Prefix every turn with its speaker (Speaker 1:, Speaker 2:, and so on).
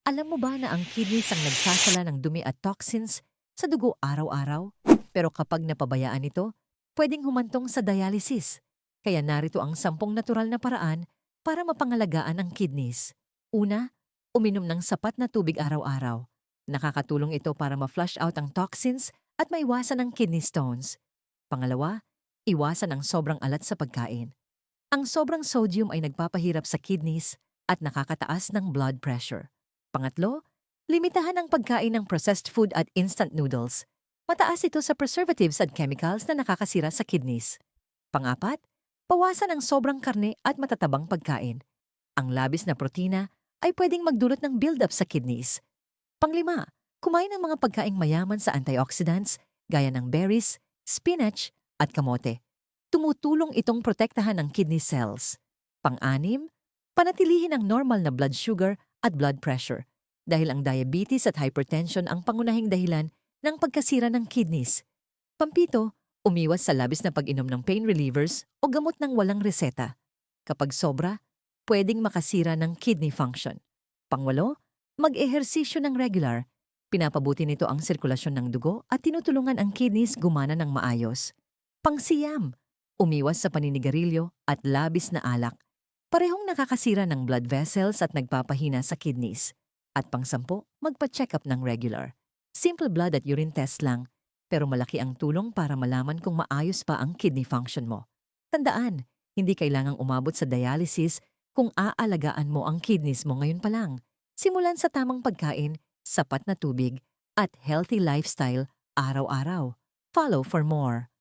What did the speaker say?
Speaker 1: Alam mo ba na ang kidneys ang nagsasala ng dumi at toxins sa dugo araw-araw? Pero kapag napabayaan ito, pwedeng humantong sa dialysis. Kaya narito ang 10 natural na paraan para mapangalagaan ang kidneys. Una, uminom ng sapat na tubig araw-araw. Nakakatulong ito para ma-flush out ang toxins at maiwasan ang kidney stones. Pangalawa, iwasan ang sobrang alat sa pagkain. Ang sobrang sodium ay nagpapahirap sa kidneys at nakakataas ng blood pressure. Pangatlo, limitahan ang pagkain ng processed food at instant noodles. Mataas ito sa preservatives at chemicals na nakakasira sa kidneys. Pangapat, bawasan ang sobrang karne at matatabang pagkain. Ang labis na protina ay pwedeng magdulot ng buildup sa kidneys. Panglima, kumain ng mga pagkaing mayaman sa antioxidants gaya ng berries, spinach at kamote. Tumutulong itong protektahan ang kidney cells. Pang-anim, panatilihin ang normal na blood sugar at blood pressure dahil ang diabetes at hypertension ang pangunahing dahilan ng pagkasira ng kidneys. Pampito, umiwas sa labis na pag-inom ng pain relievers o gamot ng walang reseta. Kapag sobra, pwedeng makasira ng kidney function. Pangwalo, mag-ehersisyo ng regular. Pinapabuti nito ang sirkulasyon ng dugo at tinutulungan ang kidneys gumana ng maayos. Pangsiyam, umiwas sa paninigarilyo at labis na alak. Parehong nakakasira ng blood vessels at nagpapahina sa kidneys. At pangsampo, magpa-check up ng regular. Simple blood at urine test lang, pero malaki ang tulong para malaman kung maayos pa ang kidney function mo. Tandaan, hindi kailangang umabot sa dialysis kung aalagaan mo ang kidneys mo ngayon pa lang. Simulan sa tamang pagkain, sapat na tubig, at healthy lifestyle araw-araw. Follow for more.